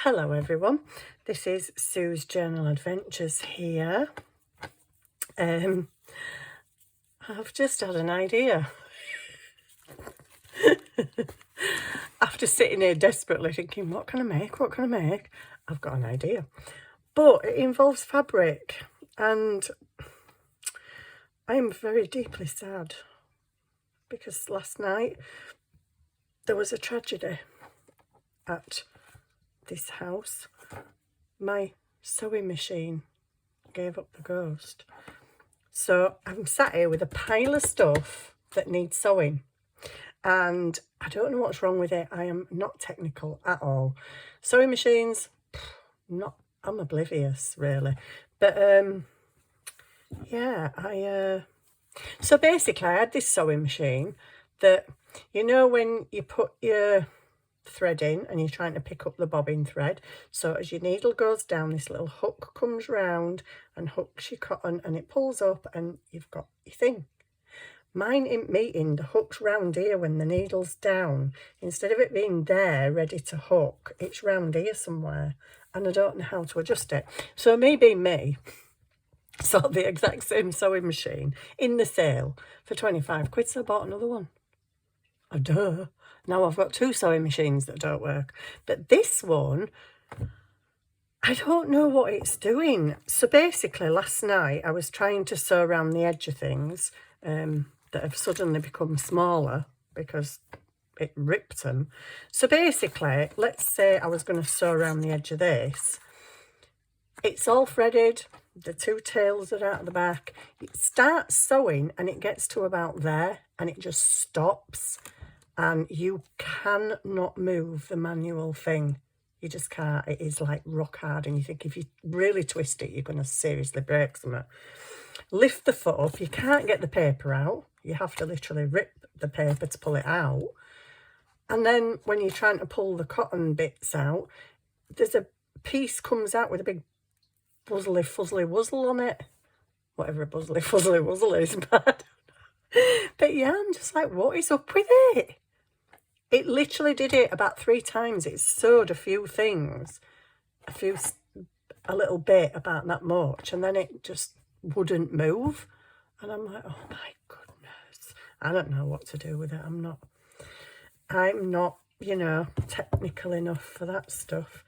Hello everyone, this is Sue's Journal Adventures here. I've just had an idea. After sitting here desperately thinking, what can I make, I've got an idea. But it involves fabric, and I am very deeply sad because last night there was a tragedy at this house. My sewing machine gave up the ghost. So I'm sat here with a pile of stuff that needs sewing, and I don't know what's wrong with it. I am not technical at all. Sewing machines, I'm oblivious really. But yeah, so basically I had this sewing machine that, you know, when you put your thread in and you're trying to pick up the bobbin thread, so as your needle goes down, this little hook comes round and hooks your cotton and it pulls up and you've got your thing. Mine ain't meeting, the hook's round here when the needle's down. Instead of it being there ready to hook, it's round here somewhere, and I don't know how to adjust it. So me being me, saw the exact same sewing machine in the sale for 25 quid, so I bought another one. Oh, duh. Now I've got two sewing machines that don't work. But this one, I don't know what it's doing. So basically last night I was trying to sew around the edge of things that have suddenly become smaller because it ripped them. So basically, let's say I was going to sew around the edge of this. It's all threaded. The two tails are out of the back. It starts sewing and it gets to about there and it just stops. And you cannot move the manual thing. You just can't. It is like rock hard, and you think if you really twist it, you're going to seriously break something. Lift the foot up. You can't get the paper out. You have to literally rip the paper to pull it out. And then when you're trying to pull the cotton bits out, there's a piece comes out with a big buzzly fuzzly wuzzle on it. Whatever a buzzly fuzzly wuzzle is, but yeah, I'm just like, what is up with it? It literally did it about 3 times. It sewed a few things, a little bit about that much, and then it just wouldn't move. And I'm like, oh my goodness, I don't know what to do with it. I'm not, you know, technical enough for that stuff.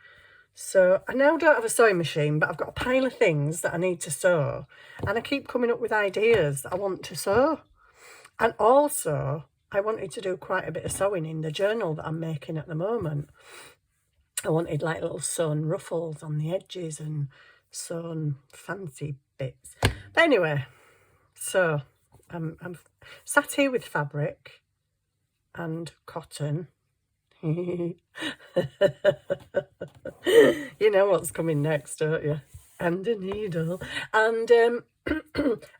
So I now don't have a sewing machine, but I've got a pile of things that I need to sew, and I keep coming up with ideas that I want to sew. And also, I wanted to do quite a bit of sewing in the journal that I'm making at the moment. I wanted like little sewn ruffles on the edges and sewn fancy bits. But anyway, so I'm sat here with fabric and cotton. You know what's coming next, don't you? And a needle. And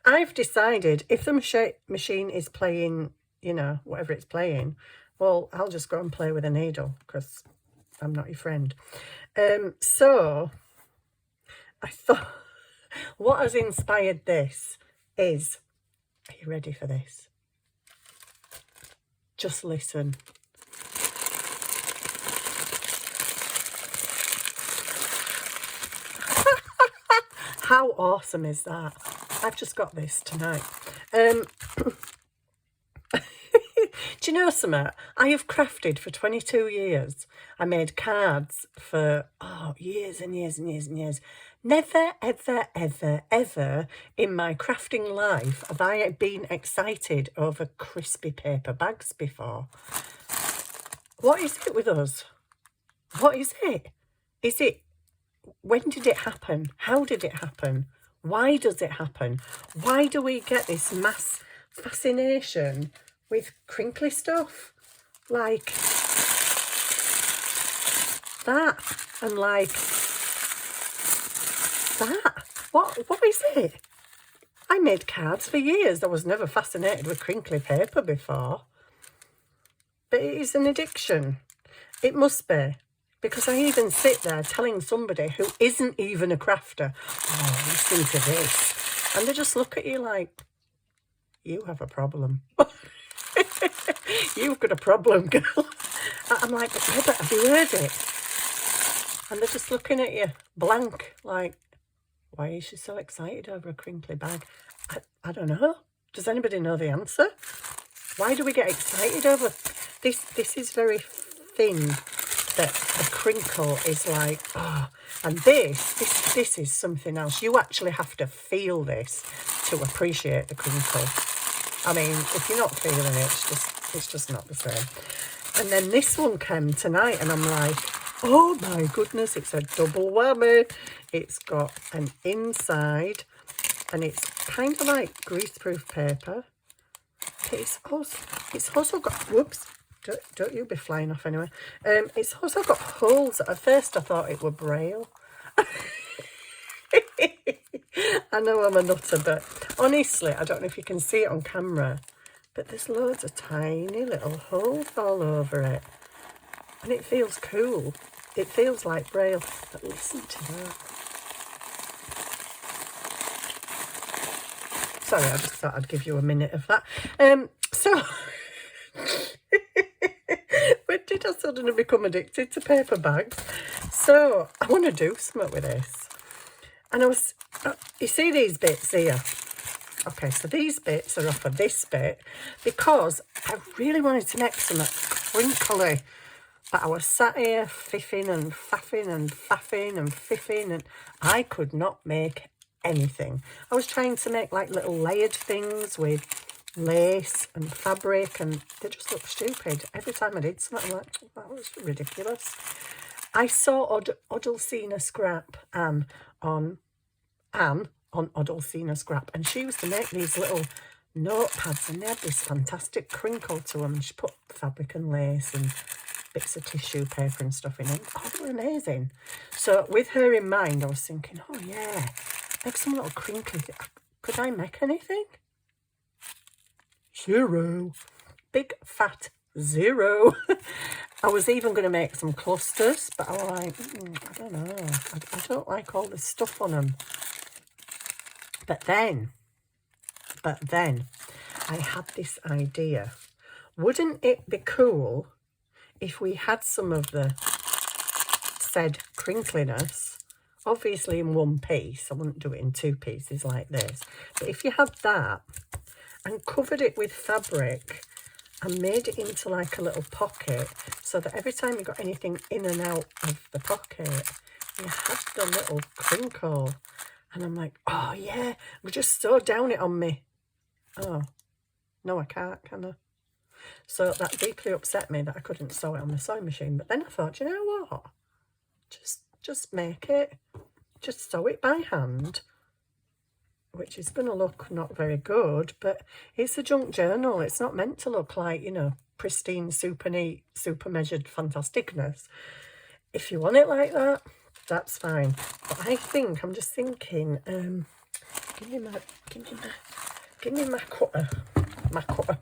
I've decided if the machine is playing, you know, whatever it's playing, well, I'll just go and play with a needle because I'm not your friend. So I thought, what has inspired this is, are you ready for this? Just listen. How awesome is that? I've just got this tonight. Do you know something? I have crafted for 22 years. I made cards for years and years and years and years. Never, ever, ever, ever in my crafting life have I been excited over crispy paper bags before. What is it with us? What is it? Is it, when did it happen? How did it happen? Why does it happen? Why do we get this mass fascination with crinkly stuff like that and like that? What is it? I made cards for years. I was never fascinated with crinkly paper before, but it is an addiction. It must be, because I even sit there telling somebody who isn't even a crafter, oh, listen to this, and they just look at you like, you have a problem. You've got a problem, girl. I'm like, yeah, but have you heard it? and they're just looking at you blank, like, why is she so excited over a crinkly bag? I don't know. Does anybody know the answer? Why do we get excited over this? This is very thin, that the crinkle is like, oh, and this is something else. You actually have to feel this to appreciate the crinkle. I mean, if you're not feeling it, it's just not the same. And then this one came tonight, and I'm like, oh my goodness, it's a double whammy. It's got an inside, and it's kind of like greaseproof paper. It's also got, whoops, don't you be flying off anyway. It's also got holes. At first I thought it were Braille. I know I'm a nutter, but honestly, I don't know if you can see it on camera, but there's loads of tiny little holes all over it. And it feels cool. It feels like Braille. But listen to that. Sorry, I just thought I'd give you a minute of that. So, when did I suddenly become addicted to paper bags? So, I want to do something with this. And I was, you see these bits here? Okay, so these bits are off of this bit because I really wanted to make some crinkly. But I was sat here fiffing and faffing and faffing and fiffing, and I could not make anything. I was trying to make like little layered things with lace and fabric, and they just looked stupid. Every time I did something, I'm like, that was ridiculous. I saw Odalcina Scrap on Odalcina Scrap, and she used to make these little notepads, and they had this fantastic crinkle to them. She put fabric and lace and bits of tissue paper and stuff in them. Oh, they were amazing. So with her in mind, I was thinking, oh yeah, make some little crinkly. Could I make anything? Zero. Big fat zero. I was even going to make some clusters, but I was like, I don't know. I don't like all this stuff on them. But then, I had this idea. Wouldn't it be cool if we had some of the said crinkliness, obviously in one piece? I wouldn't do it in two pieces like this. But if you had that and covered it with fabric and made it into like a little pocket, so that every time you got anything in and out of the pocket, you had the little crinkle. And I'm like, oh yeah, we just sew down it on me. Oh, no, I can't, can I? So that deeply upset me that I couldn't sew it on the sewing machine. But then I thought, you know what? Just make it. Just sew it by hand, which is going to look not very good, but it's a junk journal. It's not meant to look like, you know, pristine, super neat, super measured fantasticness. If you want it like that, that's fine. But I think, I'm just thinking, give me my cutter. My cutter.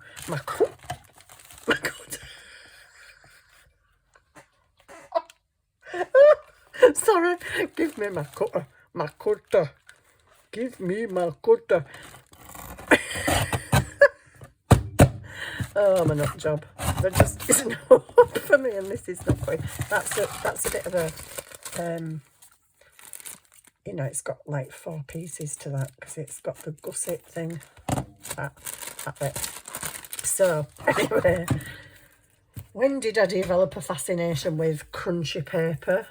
Sorry, give me my cutter. Give me my cutter. Oh, my nut job. There just is no hope for me, and this is not quite. That's a bit of a, you know, it's got like 4 pieces to that because it's got the gusset thing. That bit. So anyway, when did I develop a fascination with crunchy paper?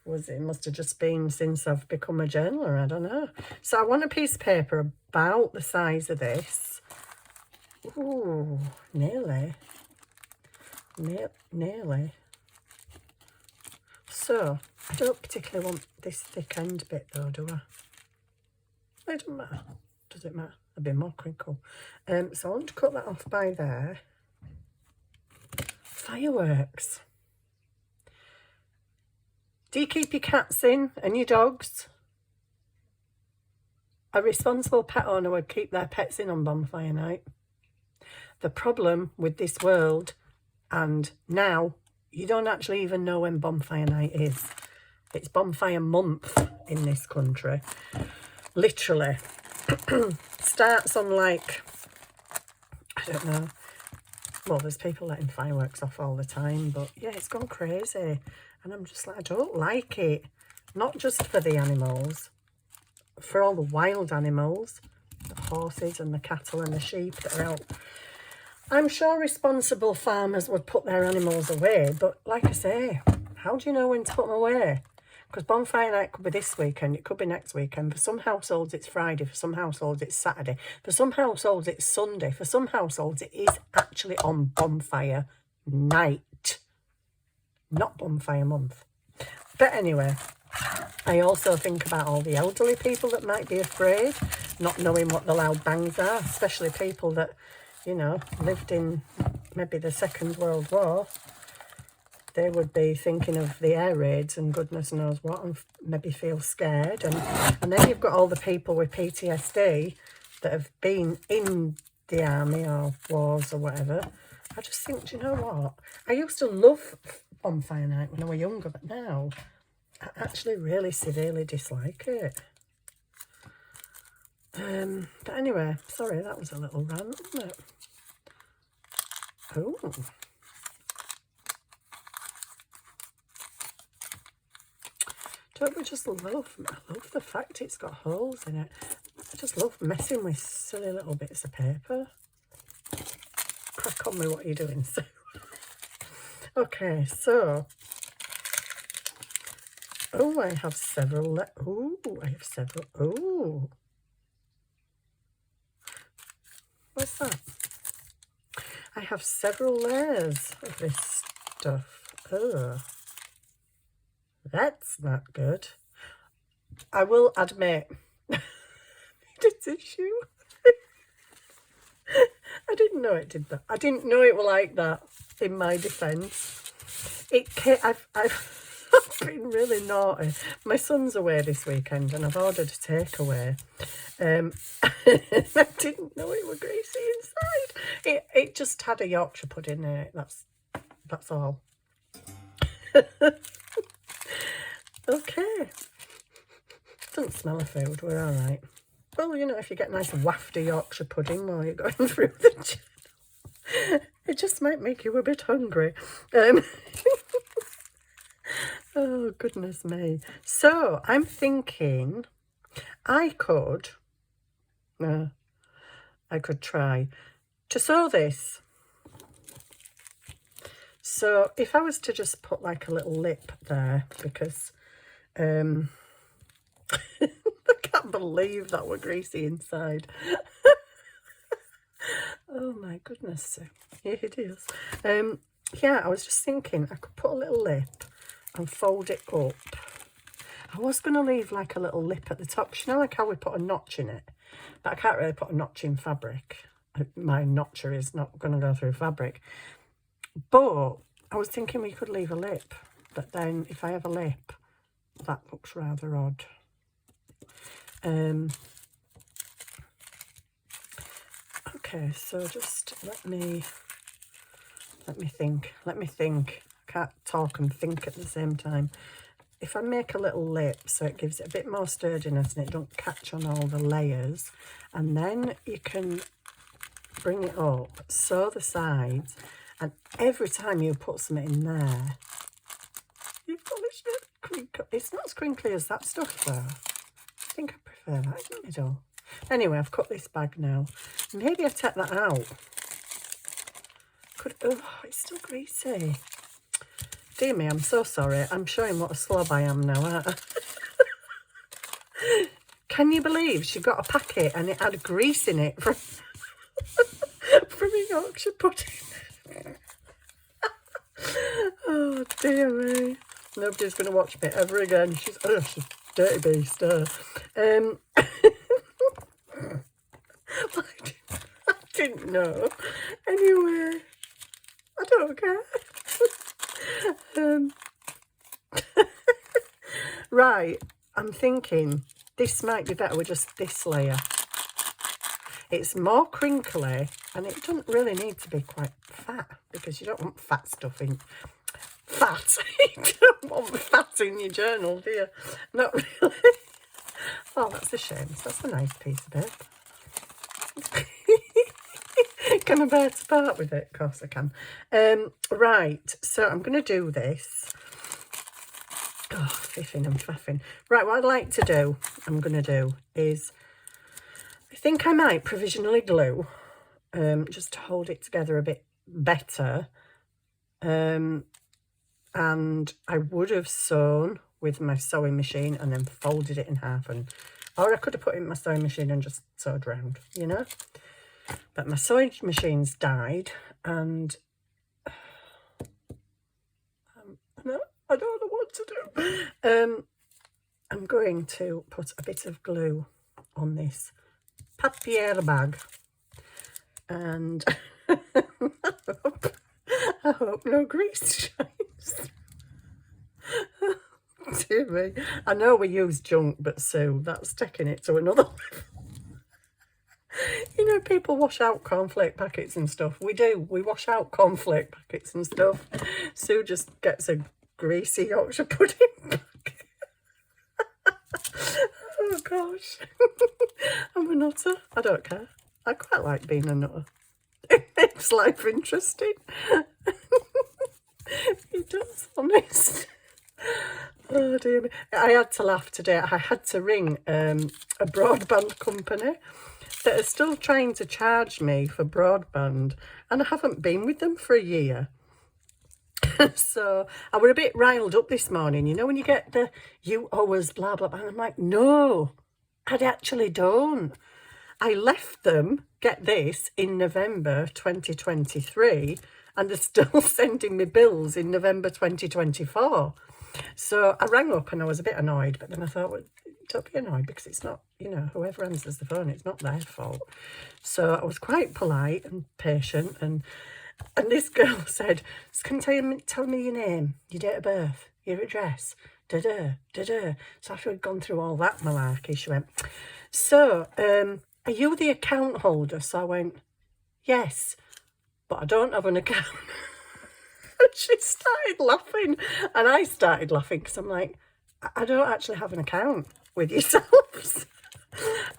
It must have just been since I've become a journaler, I don't know. So I want a piece of paper about the size of this. Ooh, nearly. Nearly. So, I don't particularly want this thick end bit though, do I? It doesn't matter. Does it matter? A bit more crinkle. So I want to cut that off by there. Fireworks. Do you keep your cats in and your dogs? A responsible pet owner would keep their pets in on bonfire night. The problem with this world, and now, you don't actually even know when bonfire night is. It's bonfire month in this country. Literally. Starts on like, I don't know. Well, there's people letting fireworks off all the time, but yeah, it's gone crazy. And I'm just like, I don't like it. Not just for the animals, for all the wild animals, the horses and the cattle and the sheep that are out. I'm sure responsible farmers would put their animals away, but like I say, how do you know when to put them away? Because bonfire night could be this weekend, it could be next weekend. For some households it's Friday, for some households it's Saturday, for some households it's Sunday, for some households it is actually on bonfire night, not bonfire month. But anyway, I also think about all the elderly people that might be afraid, not knowing what the loud bangs are, especially people that, you know, lived in maybe the Second World War. They would be thinking of the air raids and goodness knows what, and maybe feel scared. And then you've got all the people with PTSD that have been in the army or wars or whatever. I just think, do you know what? I used to love bonfire night when I was younger, but now I actually really severely dislike it. But anyway, sorry, that was a little rant, wasn't it? Oh. Don't we just love, I love the fact it's got holes in it. I just love messing with silly little bits of paper. Crack on with what you're doing, Sue. Okay, so, oh, I have several, what's that? I have several layers of this stuff. Oh, that's not good. I will admit, the tissue. I didn't know it did that. I didn't know it was like that, in my defence. I've been really naughty. My son's away this weekend and I've ordered a takeaway. I didn't know it was greasy inside. It just had a Yorkshire pudding in it. That's all. Okay. Doesn't smell of food. We're all right. Well, you know, if you get nice wafty Yorkshire pudding while you're going through the channel, it just might make you a bit hungry. Oh, goodness me. So, I'm thinking I could try to sew this. So, if I was to just put like a little lip there, because I can't believe that we're greasy inside. Oh my goodness, here it is. Yeah, I was just thinking I could put a little lip and fold it up. I was going to leave like a little lip at the top. You know, like how we put a notch in it, but I can't really put a notch in fabric. My notcher is not going to go through fabric. But I was thinking we could leave a lip, but then if I have a lip, that looks rather odd. Okay, so just let me think. I can't talk and think at the same time. If I make a little lip so it gives it a bit more sturdiness and it don't catch on all the layers, and then you can bring it up, sew the sides, and every time you put something in there, you've polished it. It's not as crinkly as that stuff though. I think I prefer that in the middle. Anyway, I've cut this bag now. Maybe I take that out. Oh, it's still greasy. Dear me, I'm so sorry. I'm showing what a slob I am now, aren't I? Can you believe she got a packet and it had grease in it from a Yorkshire pudding? Oh, dear me. Nobody's going to watch me ever again. She's dirty beast. I didn't know. Anyway, I don't care. Right, I'm thinking this might be better with just this layer. It's more crinkly and it doesn't really need to be quite fat, because you don't want fat stuff in. Fat? You don't want fat in your journal, do you? Not really. Oh, that's a shame. That's a nice piece of it. Can I bear to part with it? Of course I can. Right, so I'm going to do this. Oh, fiffing and faffing. Right, what I'd like to do, is, I think I might provisionally glue, just to hold it together a bit better. And I would have sewn with my sewing machine and then folded it in half, or I could have put it in my sewing machine and just sewed round, you know. But my sewing machine's died, and I don't know what to do. I'm going to put a bit of glue on this papier bag, and I hope no grease shines. Dear me. I know we use junk, but Sue, that's taking it to another level. You know, people wash out cornflake packets and stuff. We do. We wash out cornflake packets and stuff. Sue just gets a greasy Yorkshire pudding packet. Oh, gosh. I'm a nutter. I don't care. I quite like being a nutter. It makes life interesting. It does, honest. Oh, dear me. I had to laugh today. I had to ring a broadband company that are still trying to charge me for broadband, and I haven't been with them for a year. So I were a bit riled up this morning, you know, when you get the you always blah blah blah, and I'm like, no, I actually don't. I left them, get this, in November 2023, and they're still sending me bills in November 2024. So I rang up and I was a bit annoyed, but then I thought, well, don't be annoyed, because it's not, you know, whoever answers the phone, it's not their fault. So I was quite polite and patient, and this girl said, can you tell me your name, your date of birth, your address, da-da, da-da. So after we'd gone through all that malarkey, she went, so, are you the account holder? So I went, yes, but I don't have an account. And she started laughing, and I started laughing, because I'm like, I don't actually have an account with yourselves.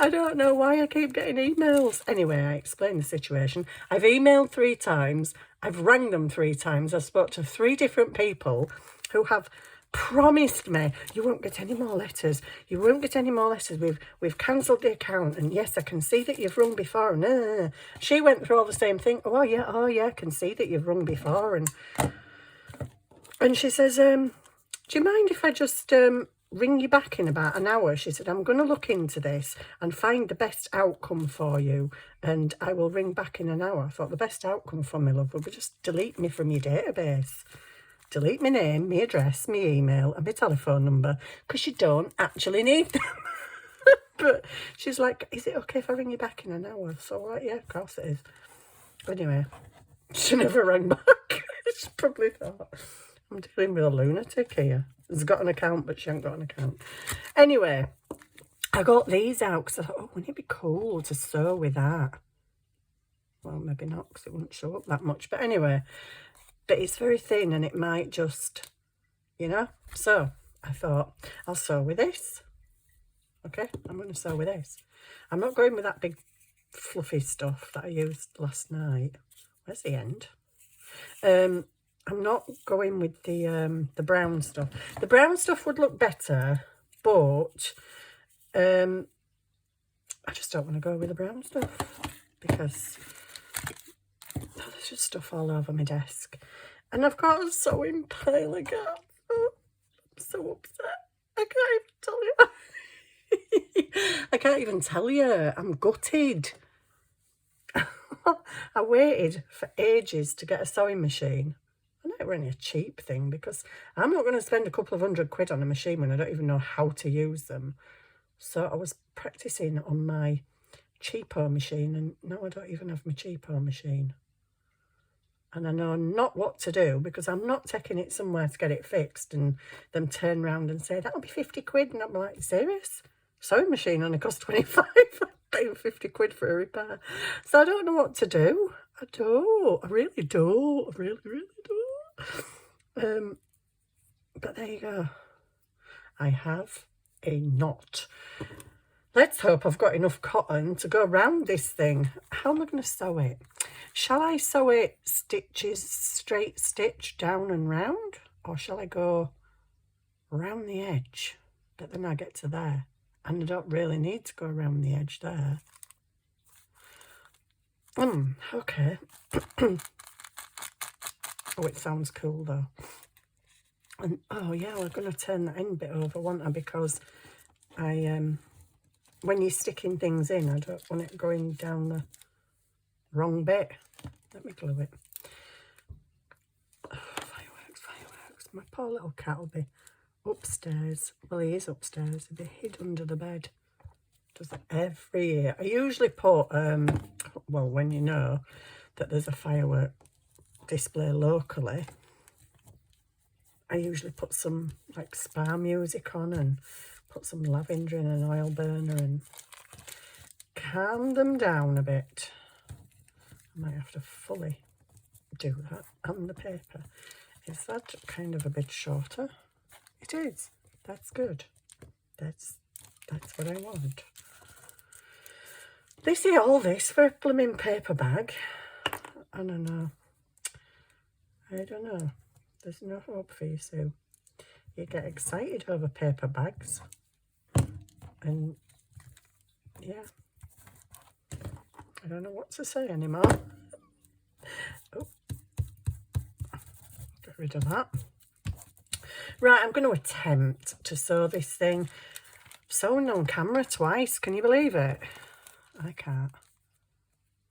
I don't know why I keep getting emails. Anyway, I explained the situation. I've emailed 3 times. I've rang them 3 times. I spoke to 3 different people who have promised me, you won't get any more letters. You won't get any more letters. We've cancelled the account. And yes, I can see that you've rung before. And she went through all the same thing. Oh yeah, I can see that you've rung before. And she says, do you mind if I just ring you back in about an hour? She said, I'm going to look into this and find the best outcome for you, and I will ring back in an hour. I thought, the best outcome for me, love, would be just delete me from your database. Delete my name, my address, my email, and my telephone number, because you don't actually need them. But she's like, is it okay if I ring you back in an hour? So I'm like, yeah, of course it is. But anyway, she never rang back. She probably thought, I'm dealing with a lunatic here. She's got an account, but she hasn't got an account. Anyway, I got these out because I thought, oh, wouldn't it be cool to sew with that? Well, maybe not, because it wouldn't show up that much. But anyway, but it's very thin, and it might just, you know. So I thought, I'll sew with this. Okay, I'm going to sew with this. I'm not going with that big fluffy stuff that I used last night. Where's the end? I'm not going with the brown stuff. The brown stuff would look better, but I just don't want to go with the brown stuff, because there's just stuff all over my desk. And I've got a sewing pile again. Oh, I'm so upset. I can't even tell you. I can't even tell you. I'm gutted. I waited for ages to get a sewing machine. I know it were only a cheap thing, because I'm not going to spend a couple of £100 on a machine when I don't even know how to use them. So I was practicing on my cheapo machine, and now I don't even have my cheapo machine. And I know not what to do, because I'm not taking it somewhere to get it fixed and them turn around and say, that'll be £50. And I'm like, serious? Sewing machine only costs 25. I'm paying £50 for a repair. So I don't know what to do. I don't. I really do. I really, really do. But there you go. I have a knot. Let's hope I've got enough cotton to go around this thing. How am I going to sew it? Shall I sew it stitches, straight stitch down and round? Or shall I go around the edge, but then I get to there and I don't really need to go around the edge there. Okay. Oh, it sounds cool though. And oh yeah, we're going to turn that end bit over, won't I? Because when you're sticking things in, I don't want it going down the wrong bit. Let me glue it. Oh, fireworks, fireworks. My poor little cat will be upstairs. Well, he is upstairs. He'll be hid under the bed. Does that every year. I usually put, well, when you know that there's a firework display locally, I usually put some like spa music on and put some lavender in an oil burner and calm them down a bit. I might have to fully do that. And the paper. Is that kind of a bit shorter? It is. That's good. That's what I want. They say all this for a blooming paper bag. I don't know. I don't know. There's no hope for you, Sue. You get excited over paper bags. And, yeah. I don't know what to say anymore. Oh. Get rid of that. Right, I'm going to attempt to sew this thing. Sewn on camera twice. Can you believe it? I can't.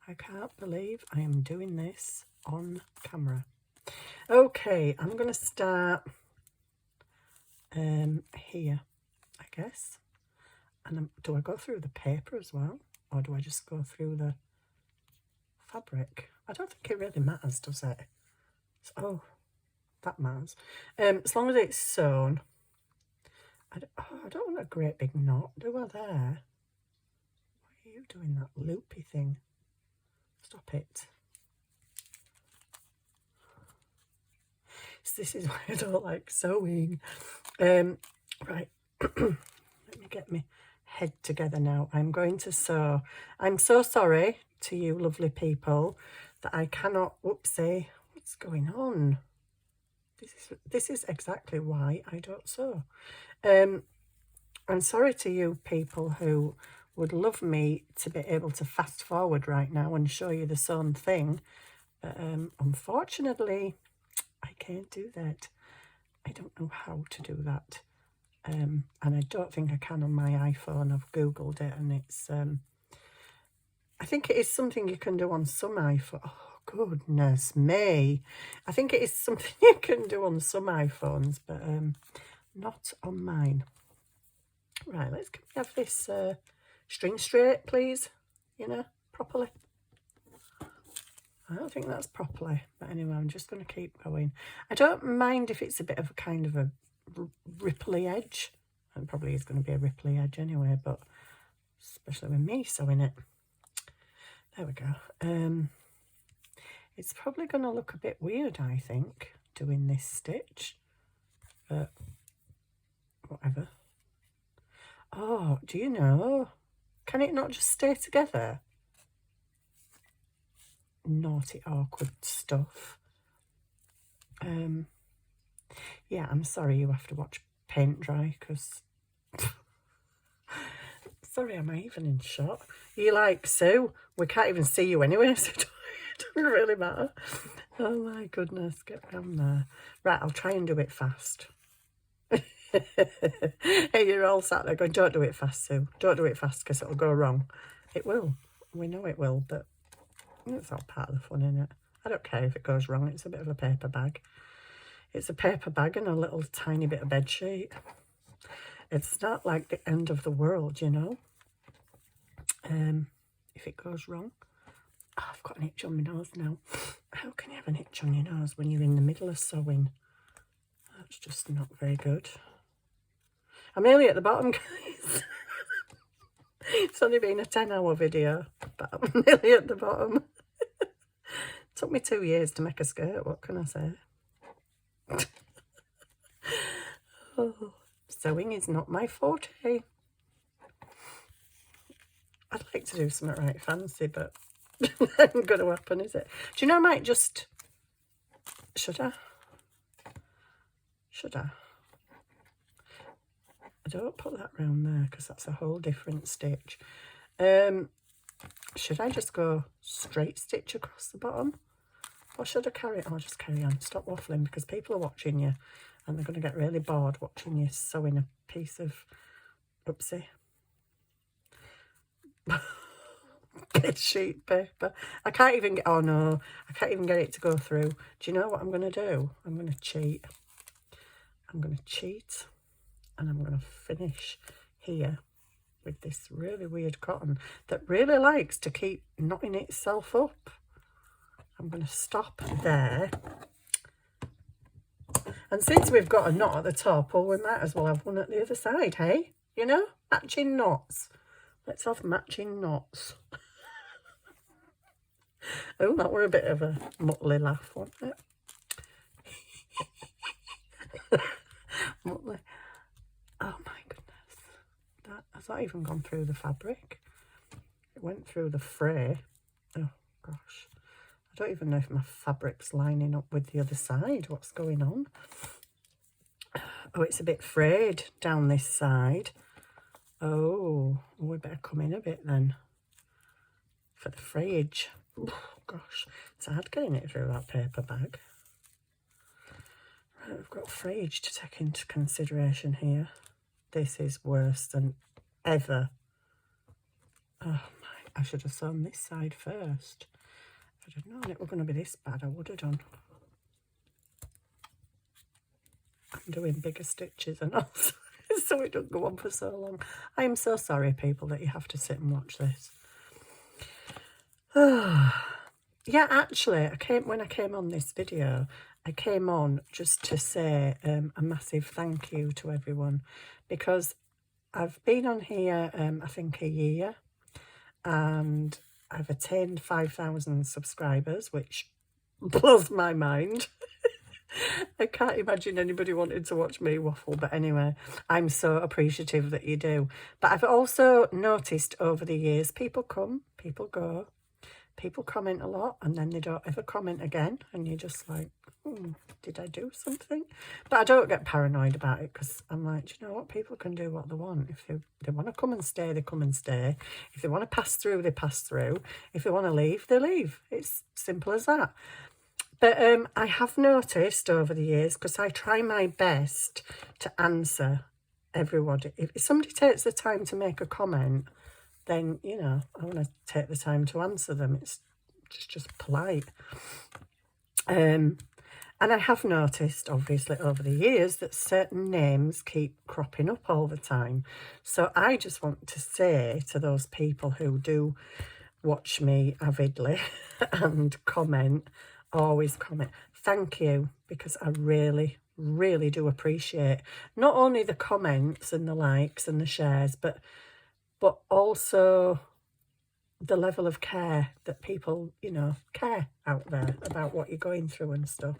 I can't believe I am doing this on camera. Okay, I'm going to start here, I guess. And do I go through the paper as well? Or do I just go through the fabric? I don't think it really matters, does it? Oh, that matters. As long as it's sewn. I don't want a great big knot, do I there? Why are you doing that loopy thing? Stop it. So this is why I don't like sewing. Right, let me get my head together now. I'm going to sew. I'm so sorry to you lovely people that I cannot, whoopsie, what's going on? This is exactly why I don't sew. I'm sorry to you people who would love me to be able to fast forward right now and show you the sewn thing. But unfortunately, I can't do that. I don't know how to do that. And I don't think I can on my iPhone. I've Googled it and it's, I think it is something you can do on some iPhone. Oh, goodness me. I think it is something you can do on some iPhones, but not on mine. Right, let's have this string straight, please. You know, properly. I don't think that's properly, but anyway, I'm just going to keep going. I don't mind if it's a bit of a kind of a ripply edge. It probably is going to be a ripply edge anyway, but especially with me sewing it. There we go. It's probably going to look a bit weird, I think, doing this stitch, but whatever. Oh, do you know? Can it not just stay together? Naughty, awkward stuff. Yeah, I'm sorry you have to watch paint dry, because... Sorry, am I even in shot? You like, Sue? We can't even see you anyway, so it doesn't really matter. Oh my goodness, get around there. Right, I'll try and do it fast. Hey, you're all sat there going, don't do it fast, Sue. Don't do it fast because it'll go wrong. It will. We know it will, but it's all part of the fun, isn't it? I don't care if it goes wrong. It's a bit of a paper bag. It's a paper bag and a little tiny bit of bed sheet. It's not like the end of the world, you know. If it goes wrong. Oh, I've got an itch on my nose now. How can you have an itch on your nose when you're in the middle of sewing? That's just not very good. I'm nearly at the bottom, guys. It's only been a 10-hour video, but I'm nearly at the bottom. Took me 2 years to make a skirt, what can I say? Oh, sewing is not my forte. I'd like to do something right fancy, but it ain't going to happen, is it? Do you know, I might just... Should I? Should I? don't put that round there because that's a whole different stitch. Should I just go straight stitch across the bottom? Or should I carry on? I'll just carry on. Stop waffling because people are watching you and they're going to get really bored watching you sewing a piece of, oopsie, bit sheet paper. I can't even get, oh no, I can't even get it to go through. Do you know what I'm going to do? I'm going to cheat. I'm going to cheat and I'm going to finish here with this really weird cotton that really likes to keep knotting itself up. I'm going to stop there. And since we've got a knot at the top, well, we might as well have one at the other side, hey? You know, matching knots. Let's have matching knots. Oh, that were a bit of a muttly laugh, wasn't it? Muttly. Oh my goodness. Has that even gone through the fabric? It went through the fray. Oh gosh. I don't even know if my fabric's lining up with the other side. What's going on? Oh, it's a bit frayed down this side. Oh, we better come in a bit then for the frayage. Oh, gosh, it's hard getting it through that paper bag. Right, we've got frayage to take into consideration here. This is worse than ever. Oh my, I should have sewn this side first. If I'd have known it were going to be this bad, I would have done. I'm doing bigger stitches and all, so it doesn't go on for so long. I am so sorry, people, that you have to sit and watch this. Yeah, actually, when I came on this video, I came on just to say a massive thank you to everyone, because I've been on here, I think, a year, and I've attained 5,000 subscribers, which blows my mind. I can't imagine anybody wanting to watch me waffle, but anyway, I'm so appreciative that you do. But I've also noticed over the years, people come, people go, people comment a lot, and then they don't ever comment again, and you're just like, did I do something? But I don't get paranoid about it, because I'm like, do you know what, people can do what they want. If they want to come and stay, they come and stay. If they want to pass through, they pass through. If they want to leave, they leave. It's simple as that. But I have noticed over the years, because I try my best to answer everybody. If somebody takes the time to make a comment, then, you know, I want to take the time to answer them. It's just polite. And I have noticed, obviously, over the years that certain names keep cropping up all the time. So I just want to say to those people who do watch me avidly and comment, always comment, thank you, because I really, really do appreciate not only the comments and the likes and the shares, but also the level of care that people, you know, care out there about what you're going through and stuff.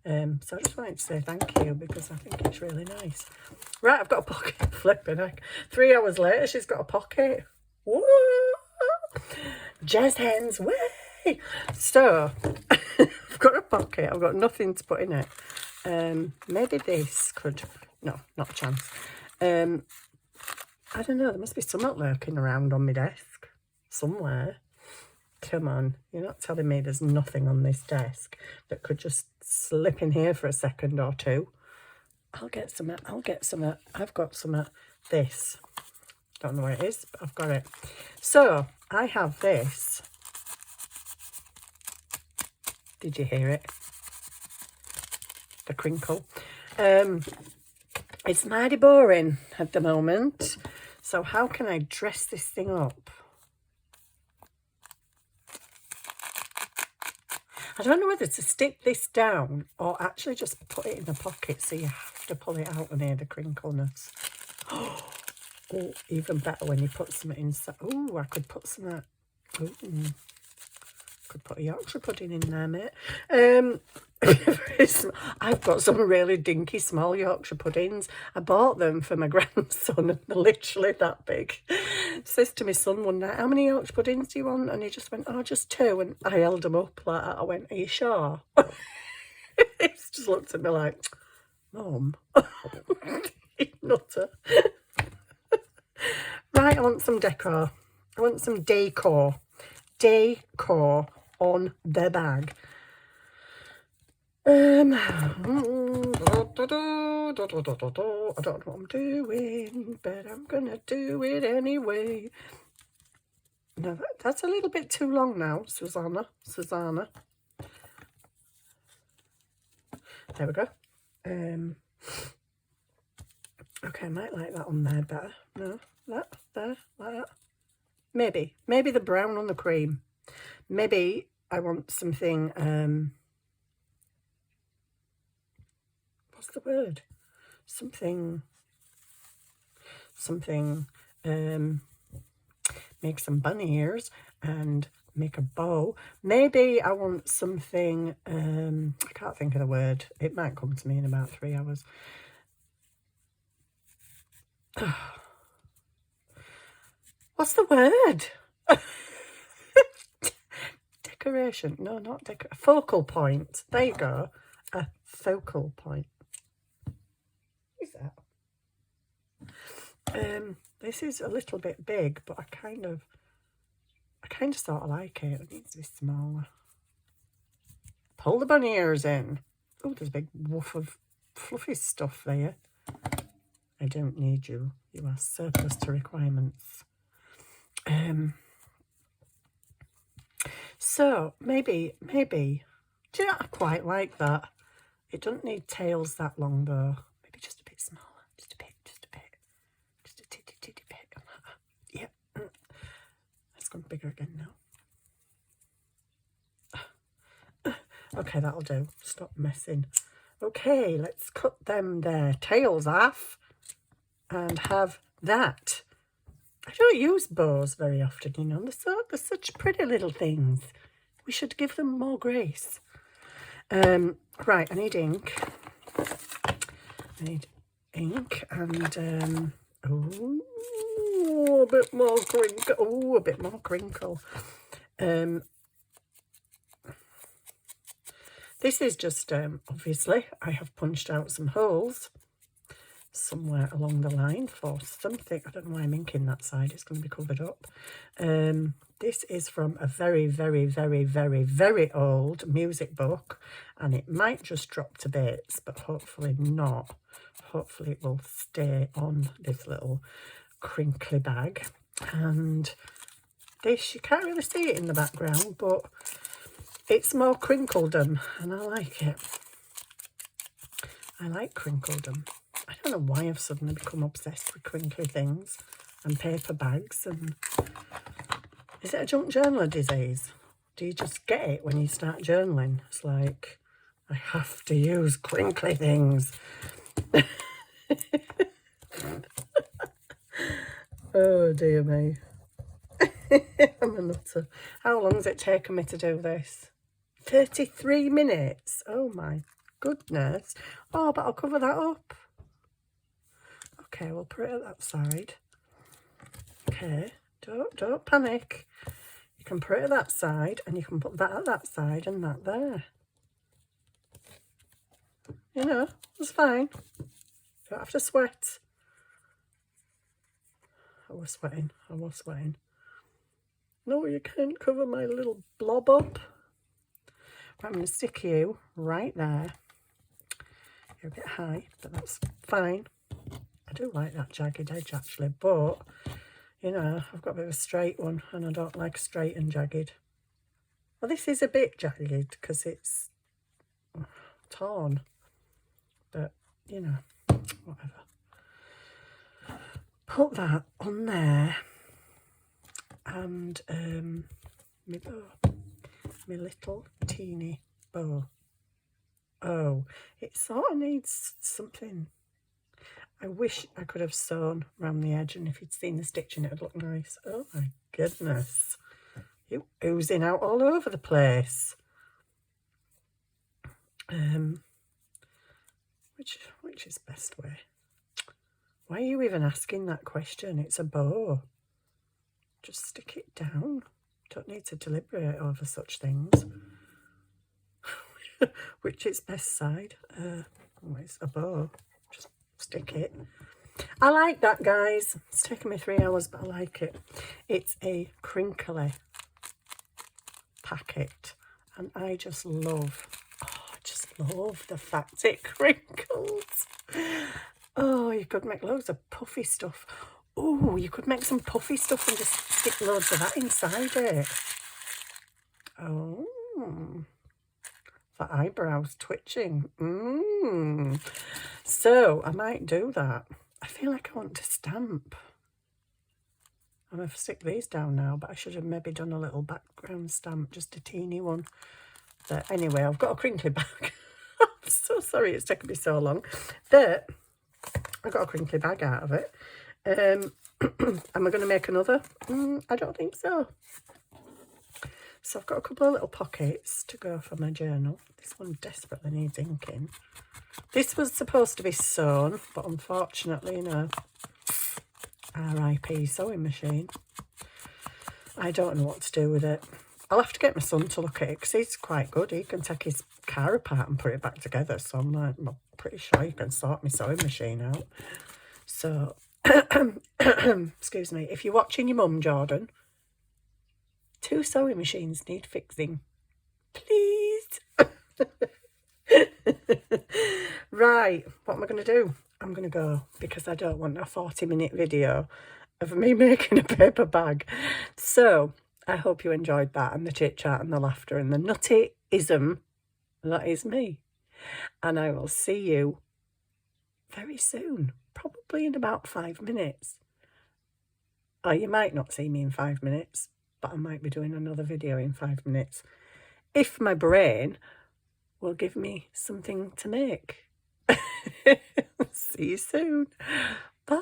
So I just wanted to say thank you, because I think it's really nice. Right, I've got a pocket. Flipping heck. 3 hours later, she's got a pocket. Woo! Jazz hands, way! So, I've got a pocket. I've got nothing to put in it. Maybe this could... No, not a chance. I don't know. There must be something lurking around on my desk. Somewhere. Come on. You're not telling me there's nothing on this desk that could just slip in here for a second or two. I'll get some. I've got some. This. Don't know where it is, but I've got it. So, I have this. Did you hear it? The crinkle. It's mighty boring at the moment. So how can I dress this thing up? I don't know whether to stick this down or actually just put it in the pocket, so you have to pull it out and hear the crinkleness. Oh, even better when you put some inside. Oh, I could put some... could put a Yorkshire pudding in there, mate. I've got some really dinky small Yorkshire puddings. I bought them for my grandson, and they're literally that big. Says to my son one night, how many Yorkshire puddings do you want? And he just went, oh, just 2. And I held them up like that. I went, are you sure? He just looked at me like, Mum, nutter. Right, I want some decor. I want some decor. Decor on the bag. I don't know what I'm doing, but I'm gonna do it anyway. No, that's a little bit too long now, Susanna. There we go. Okay, I might like that on there better. No, that, there, like that. Maybe the brown on the cream. Maybe I want something, what's the word? Something, make some bunny ears and make a bow. Maybe I want something, I can't think of the word. It might come to me in about 3 hours. What's the word? Decoration. No, not focal point. There you go. A focal point. What is that? This is a little bit big, but I kind of sort of like it. It needs to be smaller. Pull the bunny ears in. Oh, there's a big woof of fluffy stuff there. I don't need you. You are surplus to requirements. So maybe, do you know, I quite like that. It doesn't need tails that long though. Maybe just a bit smaller, just a titty bit. Yeah, it's gone bigger again now. Okay, that'll do. Stop messing. Okay, let's cut their tails off and have that. I don't use bows very often, you know. They're such pretty little things. We should give them more grace. Right, I need ink. And a bit more crinkle. Oh, a bit more crinkle. This is just obviously I have punched out some holes somewhere along the line for something. I don't know why I'm inking that side. It's going to be covered up. This is from a very, very, very, very, very old music book, and it might just drop to bits, but hopefully not. Hopefully it will stay on this little crinkly bag. And this, you can't really see it in the background, but it's more crinkledom, and I like it. I like crinkledom. I don't know why I've suddenly become obsessed with crinkly things and paper bags. And is it a junk journaler disease? Do you just get it when you start journaling? It's like, I have to use crinkly things. Oh dear me. I'm a nutter. How long has it taken me to do this? 33 minutes. Oh my goodness. Oh, but I'll cover that up. Okay, we'll put it at that side. Okay, don't panic. You can put it at that side, and you can put that at that side and that there. You know, it's fine. You don't have to sweat. I was sweating. No, you can't cover my little blob up. I'm going to stick you right there. You're a bit high, but that's fine. I do like that jagged edge actually, but you know, I've got a bit of a straight one and I don't like straight and jagged. Well, this is a bit jagged because it's torn, but you know, whatever. Put that on there, and my bow, my little teeny bow. Oh, it sort of needs something. I wish I could have sewn around the edge, and if you'd seen the stitching, it would look nice. Oh my goodness. You oozing out all over the place. Which is best way? Why are you even asking that question? It's a bow. Just stick it down. Don't need to deliberate over such things. Which is best side? Oh, it's a bow. Just stick it. I like that, guys. It's taken me 3 hours, but I like it. It's a crinkly packet, and I just love the fact it crinkles. Oh, you could make loads of puffy stuff. Oh, you could make some puffy stuff and just stick loads of that inside it. Oh, for eyebrows twitching. So I might do that. I feel like I want to stamp. I'm going to stick these down now, but I should have maybe done a little background stamp, just a teeny one. But anyway, I've got a crinkly bag. I'm so sorry it's taken me so long. But I got a crinkly bag out of it. Am I going to make another? I don't think so. So I've got a couple of little pockets to go for my journal. This one desperately needs inking. This was supposed to be sewn, but unfortunately, you know, RIP sewing machine. I don't know what to do with it. I'll have to get my son to look at it because he's quite good. He can take his car apart and put it back together. So I'm like, I'm pretty sure you can sort my sewing machine out. So, excuse me, if you're watching your mum, Jordan, 2 sewing machines need fixing. Please. Right, what am I going to do? I'm going to go because I don't want a 40-minute video of me making a paper bag. So I hope you enjoyed that, and the chit chat and the laughter and the nutty-ism. That is me. And I will see you very soon, probably in about 5 minutes. Or you might not see me in 5 minutes, but I might be doing another video in 5 minutes. If my brain will give me something to make. See you soon. Bye.